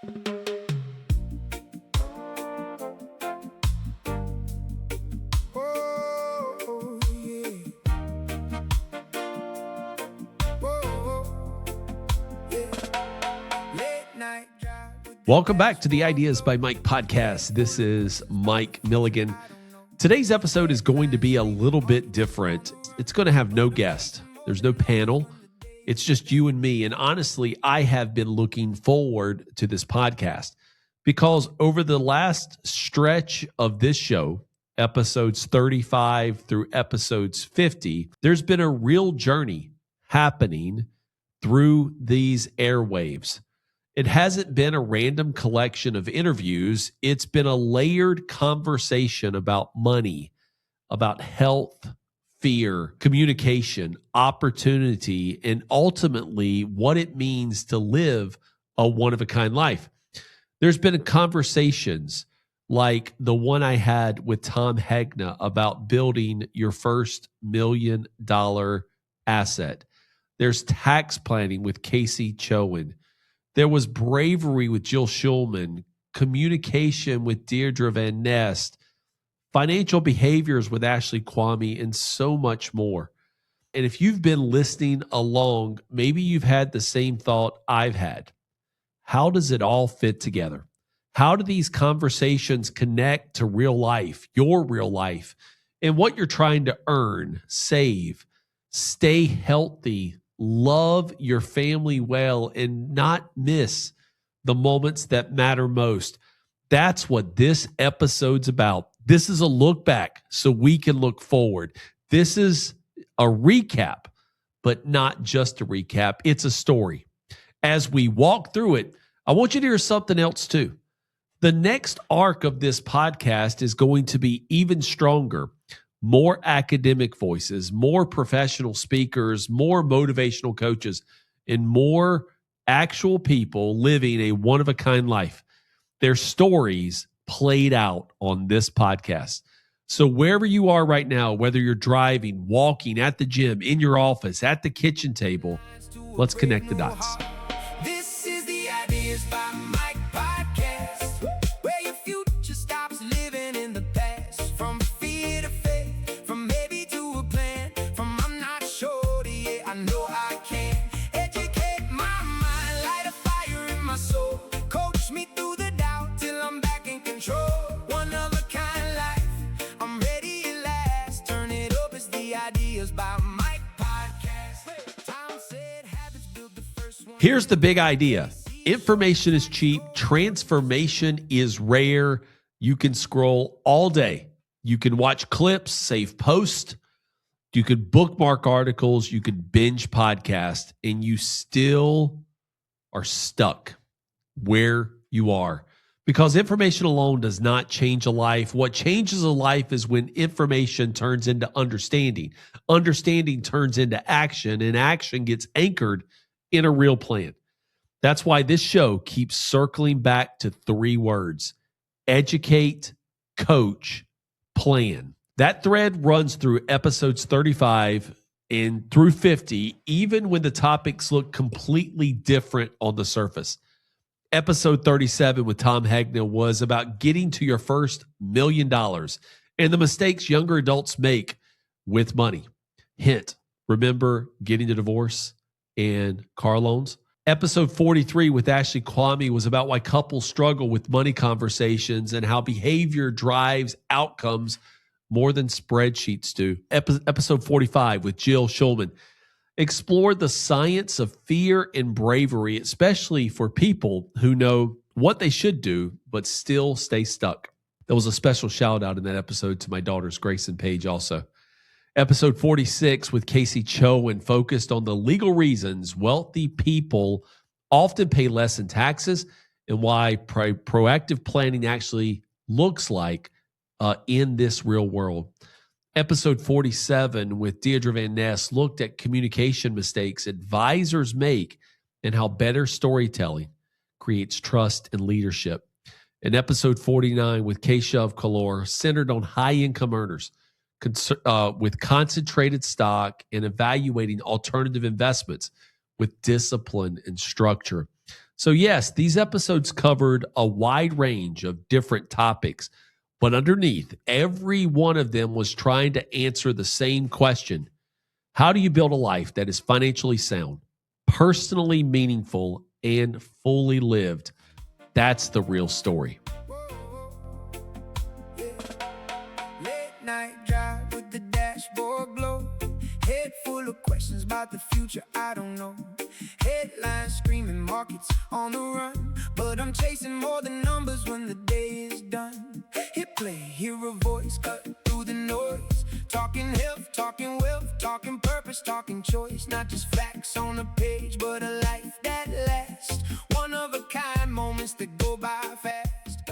Welcome back to the Ideas by Mike podcast. This is Mike Milligan. Today's episode is going to be a little bit different. It's going to have no guest. There's no panel. It's just you and me. And honestly, I have been looking forward to this podcast because over the last stretch of this show, episodes 35 through episodes 50, there's been a real journey happening through these airwaves. It hasn't been a random collection of interviews. It's been a layered conversation about money, about health, fear, communication, opportunity, and ultimately what it means to live a one-of-a-kind life. There's been conversations like the one I had with Tom Hegna about building your first $1 million asset. There's tax planning with KC Chohan. There was bravery with Jill Schulman, communication with Deirdre Van Nest, financial behaviors with Ashley Kwame, and so much more. And if you've been listening along, maybe you've had the same thought I've had. How does it all fit together? How do these conversations connect to real life, your real life, and what you're trying to earn, save, stay healthy, love your family well, and not miss the moments that matter most? That's what this episode's about. This is a look back so we can look forward. This is a recap, but not just a recap. It's a story. As we walk through it, I want you to hear something else too. The next arc of this podcast is going to be even stronger. More academic voices, more professional speakers, more motivational coaches, and more actual people living a one-of-a-kind life. Their stories played out on this podcast. So wherever you are right now, whether you're driving, walking, at the gym, in your office, at the kitchen table, let's connect the dots. This is the Ideas by Mike podcast, where your future stops living in the past. From fear to faith, from maybe to a plan, from I'm not sure to yeah, I know I can. Educate my mind, light a fire in my soul. Coach me through the doubt till I'm back in control. One of a kind life, I'm ready at last. Turn it up, it's the Ideas by Mike podcast. Tom said habits build the first one. Here's the big idea. Information is cheap. Transformation is rare. You can scroll all day. You can watch clips, save posts. You could bookmark articles. You could binge podcasts, and you still are stuck where you are because information alone does not change a life. What changes a life is when information turns into understanding. Understanding turns into action, and action gets anchored in a real plan. That's why this show keeps circling back to 3 words: educate, coach, plan. That thread runs through episodes 35 and through 50, even when the topics look completely different on the surface. Episode 37 with Tom Hegna was about getting to your first $1 million and the mistakes younger adults make with money. Hint, remember getting a divorce and car loans? Episode 43 with Ashley Kwame was about why couples struggle with money conversations and how behavior drives outcomes more than spreadsheets do. Episode 45 with Jill Schulman explored the science of fear and bravery, especially for people who know what they should do but still stay stuck. There was a special shout out in that episode to my daughters, Grace and Paige also. Episode 46 with KC Chohan focused on the legal reasons wealthy people often pay less in taxes and why proactive planning actually looks like in this real world. Episode 47 with Deirdre Van Nest looked at communication mistakes advisors make and how better storytelling creates trust and leadership. And episode 49 with Keshav Kalur centered on high-income earners with concentrated stock and evaluating alternative investments with discipline and structure. So yes, these episodes covered a wide range of different topics, but underneath every one of them was trying to answer the same question. How do you build a life that is financially sound, personally meaningful, and fully lived? That's the real story. Late night drive with the dashboard glow. Head full of questions about the future, I don't know. Headlines screaming, markets on the run. But I'm chasing more than numbers when the day is done. Hit play, hear a voice cut through the noise. Talking health, talking wealth, talking purpose, talking choice. Not just facts on a page, but a life that lasts. One of a kind moments that go by fast.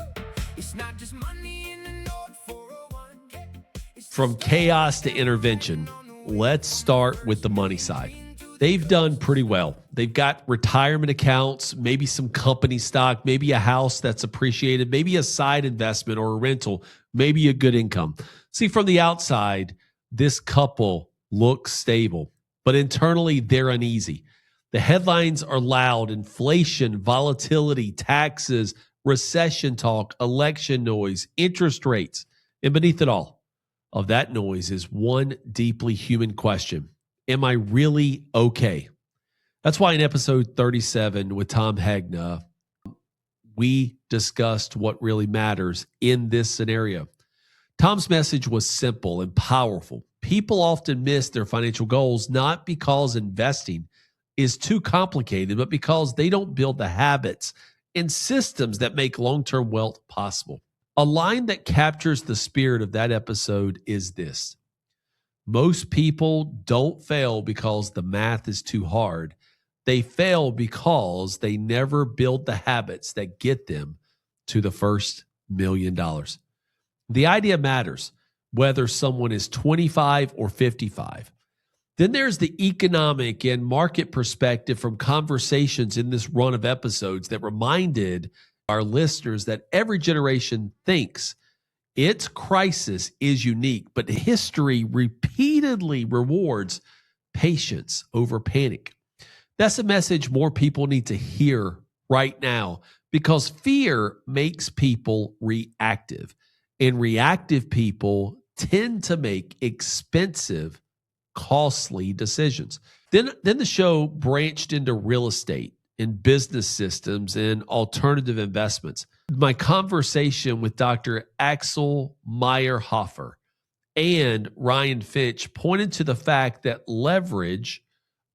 It's not just money in the note for a one. From chaos to intervention, let's start with the money side. They've done pretty well. They've got retirement accounts, maybe some company stock, maybe a house that's appreciated, maybe a side investment or a rental, maybe a good income. See, from the outside, this couple looks stable, but internally they're uneasy. The headlines are loud: inflation, volatility, taxes, recession talk, election noise, interest rates. And beneath it all of that noise is one deeply human question: am I really okay? That's why in episode 37 with Tom Hegna, we discussed what really matters in this scenario. Tom's message was simple and powerful. People often miss their financial goals not because investing is too complicated, but because they don't build the habits and systems that make long-term wealth possible. A line that captures the spirit of that episode is this: most people don't fail because the math is too hard. They fail because they never build the habits that get them to the first $1 million. The idea matters, whether someone is 25 or 55. Then there's the economic and market perspective from conversations in this run of episodes that reminded our listeners that every generation thinks its crisis is unique, but history repeatedly rewards patience over panic. That's a message more people need to hear right now, because fear makes people reactive, and reactive people tend to make expensive, costly decisions. Then the show branched into real estate and business systems and alternative investments. My conversation with Dr. Axel Meyerhofer and Ryan Finch pointed to the fact that leverage,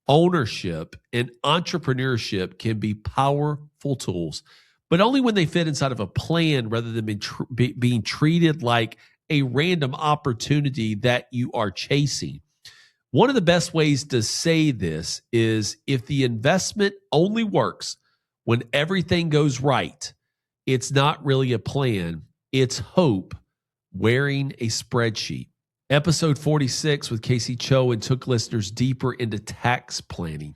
ownership, and entrepreneurship can be powerful tools, but only when they fit inside of a plan rather than being treated like a random opportunity that you are chasing. One of the best ways to say this is, if the investment only works when everything goes right, it's not really a plan. It's hope wearing a spreadsheet. Episode 46 with KC Chohan took listeners deeper into tax planning.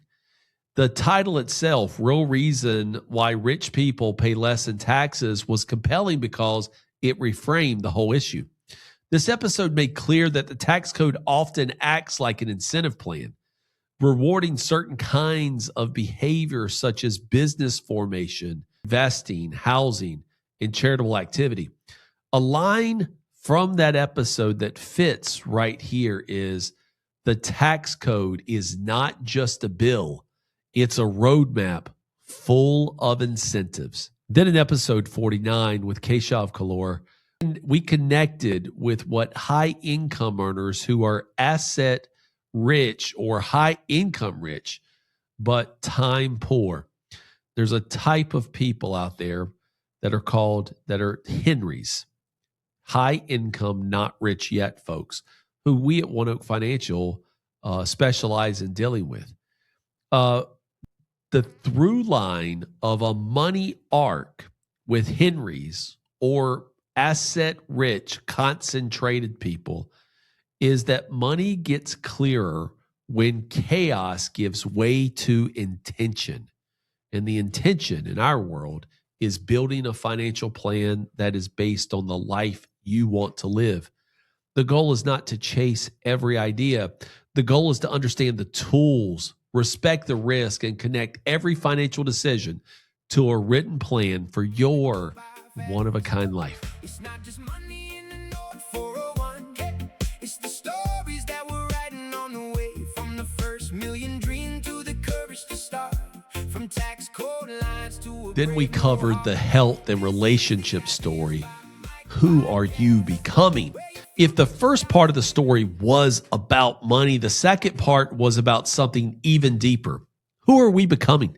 The title itself, Real Reason Why Rich People Pay Less in Taxes, was compelling because it reframed the whole issue. This episode made clear that the tax code often acts like an incentive plan, rewarding certain kinds of behavior such as business formation, investing, housing, and charitable activity. A line from that episode that fits right here is, the tax code is not just a bill, it's a roadmap full of incentives. Then in episode 49 with Keshav Kalur, we connected with what high income earners who are asset rich or high income rich, but time poor. There's a type of people out there that are Henrys, high income, not rich yet folks, who we at One Oak Financial specialize in dealing with. The through line of a money arc with Henrys or asset rich, concentrated people is that money gets clearer when chaos gives way to intention. And the intention in our world is building a financial plan that is based on the life you want to live. The goal is not to chase every idea. The goal is to understand the tools, respect the risk, and connect every financial decision to a written plan for your one-of-a-kind life. It's not just money in the note 401. It's the stories that we're writing on the way. From the first million dream to the courage to start. From tax code lines to Then we covered the health and relationship story. Who are you becoming? If the first part of the story was about money, the second part was about something even deeper. Who are we becoming?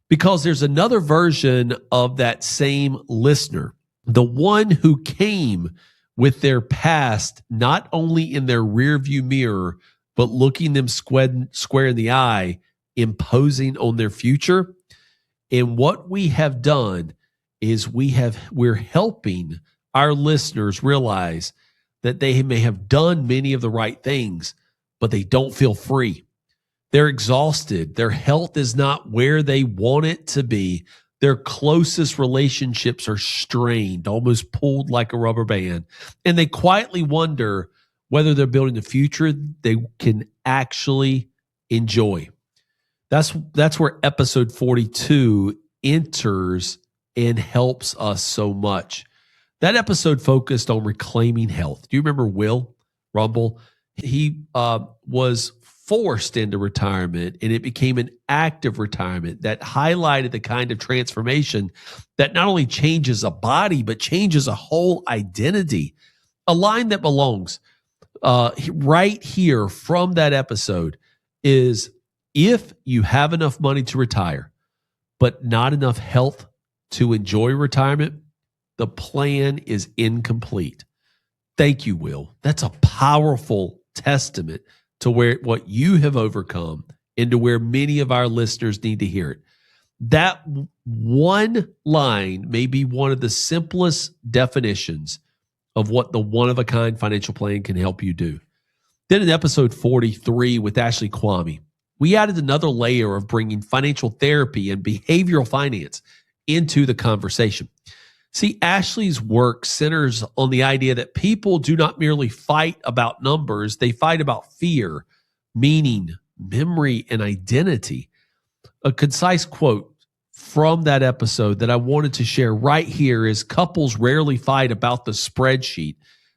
Because there's another version of that same listener, the one who came with their past, not only in their rearview mirror, but looking them square in the eye, imposing on their future. And what we have done is we're helping our listeners realize that they may have done many of the right things, but they don't feel free. They're exhausted. Their health is not where they want it to be. Their closest relationships are strained, almost pulled like a rubber band. And they quietly wonder whether they're building a future they can actually enjoy. That's where episode 42 enters and helps us so much. That episode focused on reclaiming health. Do you remember Will Rumble? He was forced into retirement, and it became an active retirement that highlighted the kind of transformation that not only changes a body, but changes a whole identity. A line that belongs right here from that episode is, if you have enough money to retire, but not enough health to enjoy retirement, the plan is incomplete. Thank you, Will. That's a powerful testament to what you have overcome and to where many of our listeners need to hear it. That one line may be one of the simplest definitions of what the one-of-a-kind financial plan can help you do. Then in episode 43 with Ashley Kwame, we added another layer of bringing financial therapy and behavioral finance into the conversation. See, Ashley's work centers on the idea that people do not merely fight about numbers, they fight about fear, meaning, memory, and identity. A concise quote from that episode that I wanted to share right here is, couples rarely fight about the spreadsheet.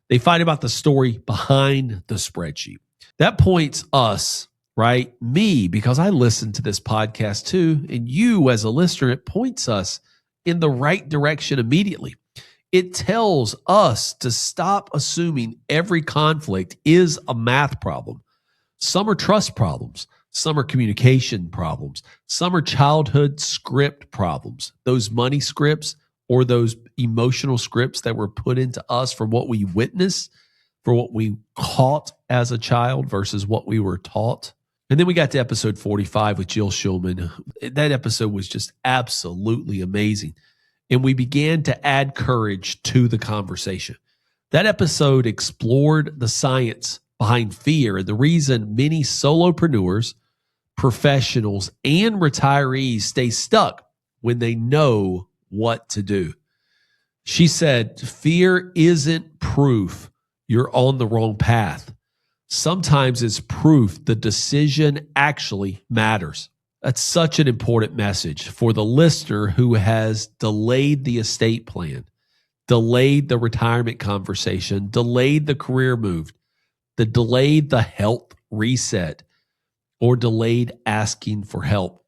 They fight about the story behind the spreadsheet. That points us, right? Me, because I listen to this podcast too, and you as a listener, it points us in the right direction immediately. It tells us to stop assuming every conflict is a math problem. Some are trust problems. Some are communication problems. Some are childhood script problems. Those money scripts or those emotional scripts that were put into us from what we witnessed, for what we caught as a child versus what we were taught. And then we got to episode 45 with Jill Schulman. That episode was just absolutely amazing. And we began to add courage to the conversation. That episode explored the science behind fear and the reason many solopreneurs, professionals, and retirees stay stuck when they know what to do. She said, fear isn't proof you're on the wrong path. Sometimes it's proof the decision actually matters. That's such an important message for the listener who has delayed the estate plan, delayed the retirement conversation, delayed the career move, delayed the health reset, or delayed asking for help.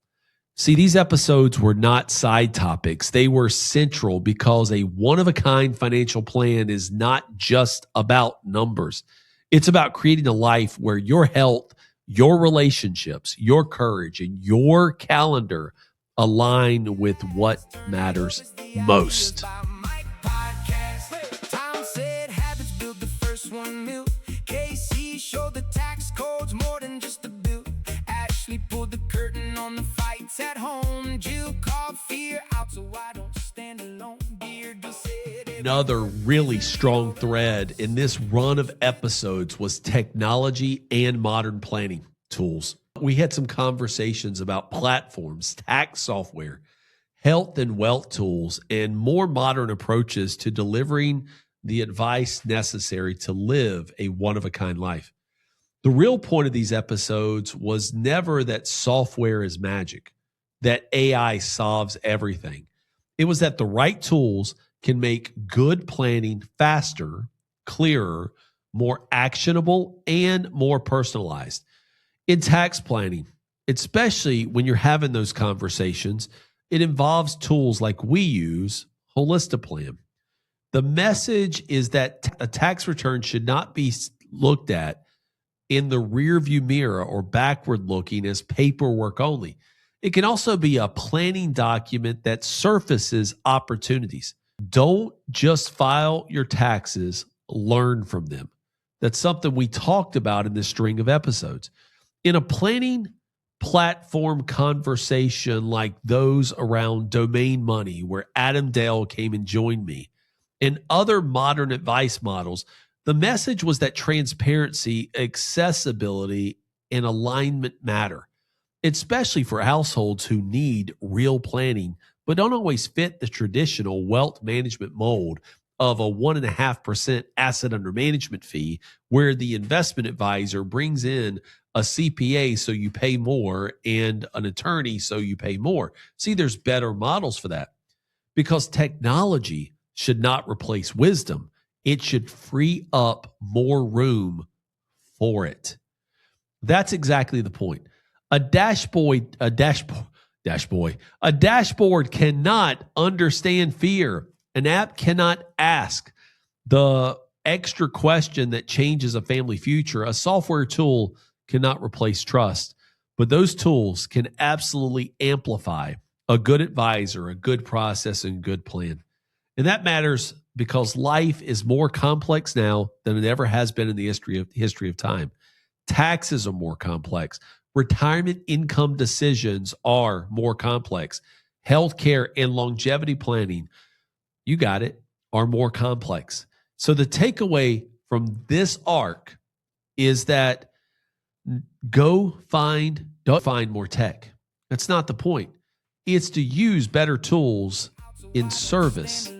See, these episodes were not side topics. They were central because a one-of-a-kind financial plan is not just about numbers. It's about creating a life where your health, your relationships, your courage, and your calendar align with what matters most. Tom said habits build the first 1 mil. KC showed the tax codes more than just a bill. Ashley pulled the curtain on the fights at home. Jill called fear out so I don't stand alone. Beard said Another really strong thread in this run of episodes was technology and modern planning tools. We had some conversations about platforms, tax software, health and wealth tools, and more modern approaches to delivering the advice necessary to live a one-of-a-kind life. The real point of these episodes was never that software is magic. that AI solves everything. It was that the right tools can make good planning faster, clearer, more actionable, and more personalized. In tax planning, especially when you're having those conversations, it involves tools like we use, Holista Plan. The message is that a tax return should not be looked at in the rear view mirror or backward looking as paperwork only. It can also be a planning document that surfaces opportunities. Don't just file your taxes, learn from them. That's something we talked about in this string of episodes. In a planning platform conversation like those around domain money, where Adam Dale came and joined me, and other modern advice models, the message was that transparency, accessibility, and alignment matter, especially for households who need real planning but don't always fit the traditional wealth management mold of a 1.5% asset under management fee, where the investment advisor brings in a CPA so you pay more and an attorney so you pay more. See, there's better models for that, because technology should not replace wisdom. It should free up more room for it. That's exactly the point. A dashboard cannot understand fear. An app cannot ask the extra question that changes a family future. A software tool cannot replace trust, but those tools can absolutely amplify a good advisor, a good process, and good plan. And that matters because life is more complex now than it ever has been in the history of time. Taxes are more complex. Retirement income decisions are more complex. Healthcare and longevity planning, you got it, are more complex. So the takeaway from this arc is that don't find more tech. That's not the point. It's to use better tools in service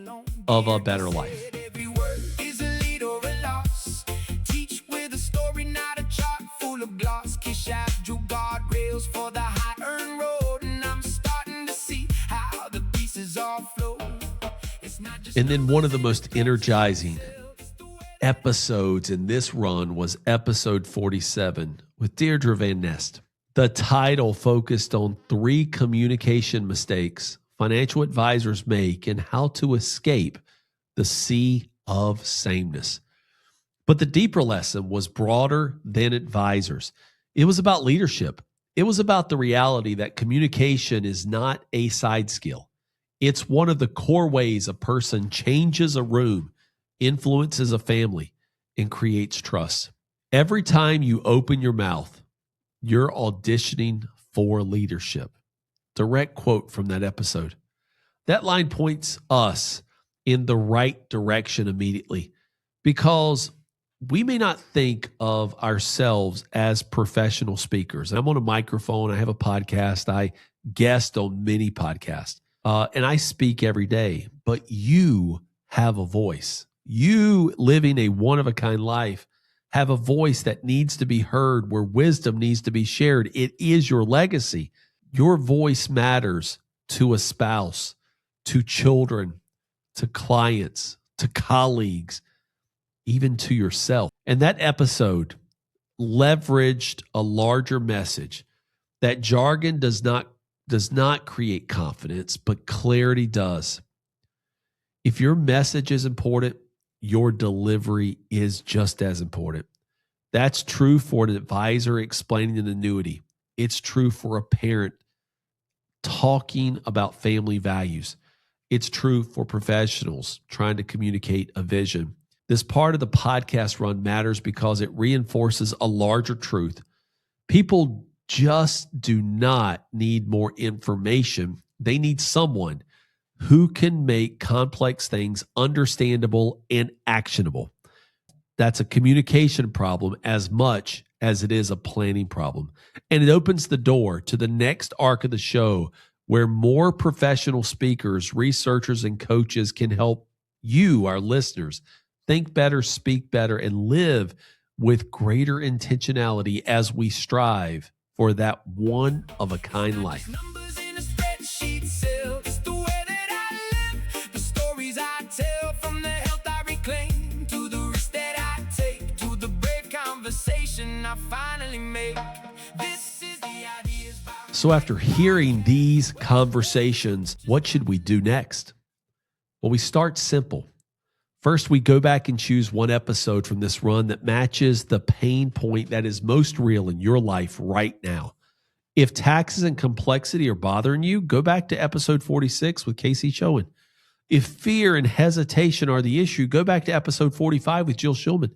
of a better life. Every word is a lead or a loss. Teach with a story, not a chart full of gloss. Keshav drew guardrails for the high-earned road, and I'm starting to see how the pieces all flow. It's not just. And then one of the most energizing episodes in this run was episode 47 with Deirdre Van Nest. The title focused on 3 communication mistakes financial advisors make and how to escape the sea of sameness. But the deeper lesson was broader than advisors. It was about leadership. It was about the reality that communication is not a side skill. It's one of the core ways a person changes a room, influences a family, and creates trust. Every time you open your mouth, you're auditioning for leadership. Direct quote from that episode. That line points us in the right direction immediately, because we may not think of ourselves as professional speakers. I'm on a microphone. I have a podcast. I guest on many podcasts, and I speak every day. But you have a voice. You, living a one-of-a-kind life, have a voice that needs to be heard, where wisdom needs to be shared. It is your legacy. Your voice matters to a spouse, to children, to clients, to colleagues, even to yourself. And that episode leveraged a larger message that jargon does not create confidence, but clarity does. If your message is important, your delivery is just as important. That's true for an advisor explaining an annuity. It's true for a parent talking about family values. It's true for professionals trying to communicate a vision. This part of the podcast run matters because it reinforces a larger truth. People just do not need more information. They need someone who can make complex things understandable and actionable. That's a communication problem as much as it is a planning problem. And it opens the door to the next arc of the show, where more professional speakers, researchers, and coaches can help you, our listeners, think better, speak better, and live with greater intentionality as we strive for that one-of-a-kind life. Numbers in a So after hearing these conversations, what should we do next? Well, we start simple. First, we go back and choose one episode from this run that matches the pain point that is most real in your life right now. If taxes and complexity are bothering you, go back to episode 46 with KC Chohan. If fear and hesitation are the issue, go back to episode 45 with Jill Schulman.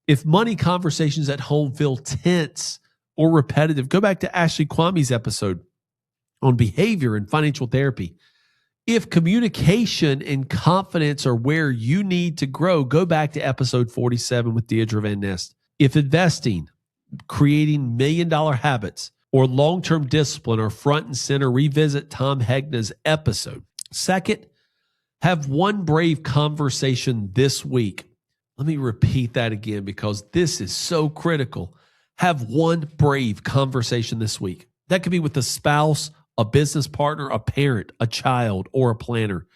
If money conversations at home feel tense or repetitive, go back to Ashley Kwame's episode on behavior and financial therapy. If communication and confidence are where you need to grow, go back to episode 47 with Deidre Van Nest. If investing, creating million-dollar habits, or long-term discipline are front and center, revisit Tom Hegna's episode. Second, have one brave conversation this week. Let me repeat that again because this is so critical. Have one brave conversation this week. That could be with a spouse, a business partner, a parent, a child, or a planner.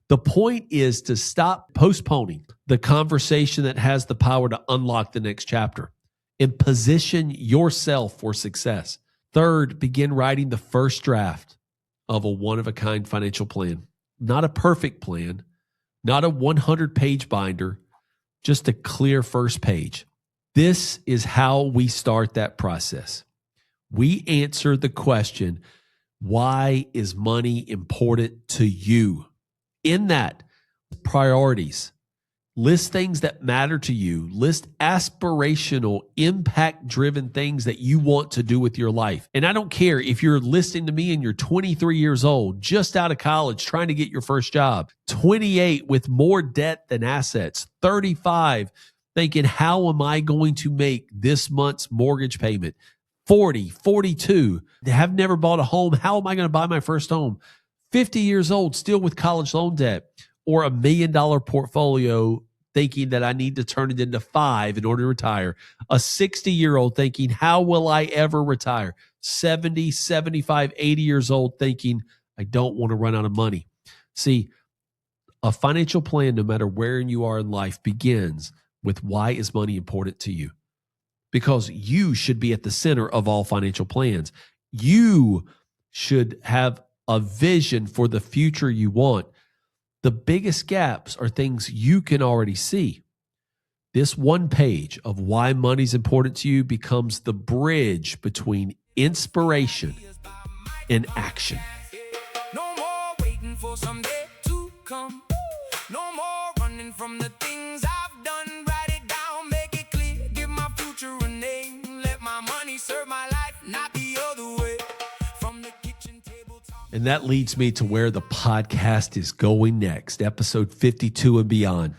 The point is to stop postponing the conversation that has the power to unlock the next chapter and position yourself for success. Third, begin writing the first draft of a one-of-a-kind financial plan. Not a perfect plan, not a 100-page binder, just a clear first page. This is how we start that process. We answer the question, why is money important to you? In that, priorities. List things that matter to you. List aspirational, impact-driven things that you want to do with your life. And I don't care if you're listening to me and you're 23 years old, just out of college, trying to get your first job, 28 with more debt than assets, 35 thinking, how am I going to make this month's mortgage payment? 40, 42, have never bought a home. How am I going to buy my first home? 50 years old, still with college loan debt, or $1 million portfolio thinking that I need to turn it into 5 in order to retire. A 60-year-old thinking, how will I ever retire? 70, 75, 80 years old thinking, I don't want to run out of money. See, a financial plan, no matter where you are in life, begins with why is money important to you? Because you should be at the center of all financial plans. You should have a vision for the future you want. The biggest gaps are things you can already see. This one page of why money's important to you becomes the bridge between inspiration and action. No more waiting for someday to come. No more running from the things I've done. Write it down, make it clear. Give my future a name. Let my money serve my life, not the other way. From the kitchen table talk. And that leads me to where the podcast is going next, episode 52 and beyond.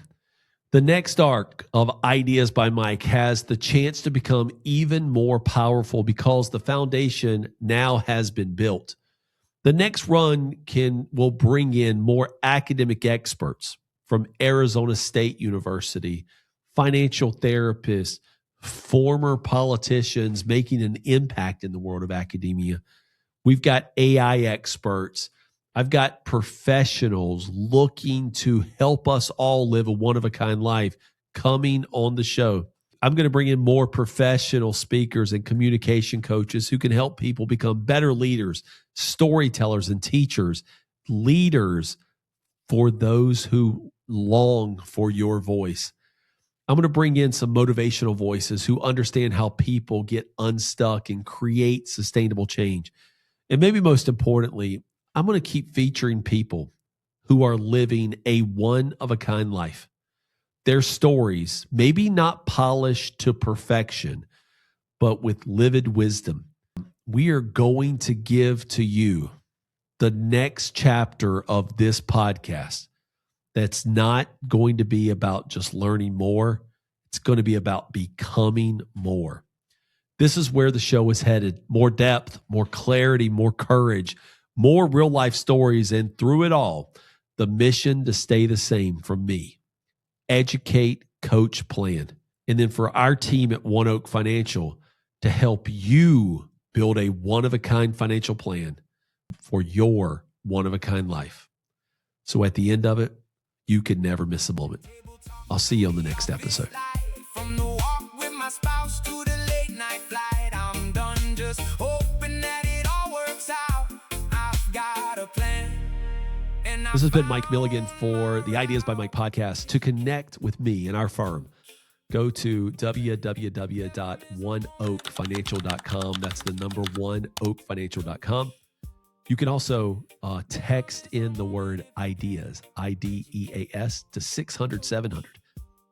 The next arc of Ideas by Mike has the chance to become even more powerful because the foundation now has been built. The next run will bring in more academic experts from Arizona State University, financial therapists, former politicians making an impact in the world of academia. We've got AI experts. I've got professionals looking to help us all live a one-of-a-kind life coming on the show. I'm going to bring in more professional speakers and communication coaches who can help people become better leaders, storytellers, and teachers, leaders for those who long for your voice. I'm going to bring in some motivational voices who understand how people get unstuck and create sustainable change. And maybe most importantly, I'm going to keep featuring people who are living a one-of-a-kind life. Their stories, maybe not polished to perfection, but with livid wisdom. We are going to give to you the next chapter of this podcast that's not going to be about just learning more. It's going to be about becoming more. This is where the show is headed. More depth, more clarity, more courage, more real life stories, and through it all, the mission to stay the same from me. Educate, coach, plan. And then for our team at One Oak Financial to help you build a one-of-a-kind financial plan for your one-of-a-kind life. So at the end of it, you can never miss a moment. I'll see you on the next episode. From the walk with my spouse to the late night flight, I'm done just hoping that it all works. This has been Mike Milligan for the Ideas by Mike podcast. To connect with me and our firm, go to www.oneoakfinancial.com. That's the number one, oakfinancial.com. You can also text in the word ideas, IDEAS, to 600-700.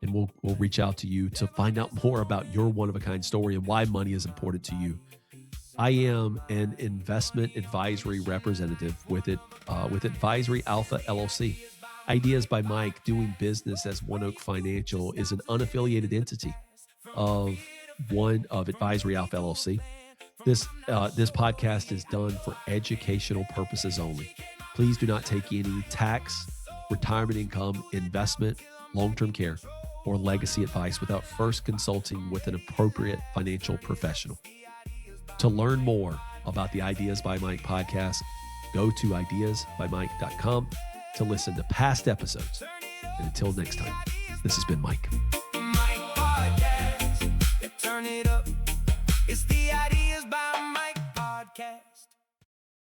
And we'll reach out to you to find out more about your one-of-a-kind story and why money is important to you. I am an investment advisory representative with Advisory Alpha LLC. Ideas by Mike, doing business as One Oak Financial, is an unaffiliated entity of Advisory Alpha LLC. This podcast is done for educational purposes only. Please do not take any tax, retirement income, investment, long-term care, or legacy advice without first consulting with an appropriate financial professional. To learn more about the Ideas by Mike podcast, go to ideasbymike.com to listen to past episodes. And until next time, this has been Mike.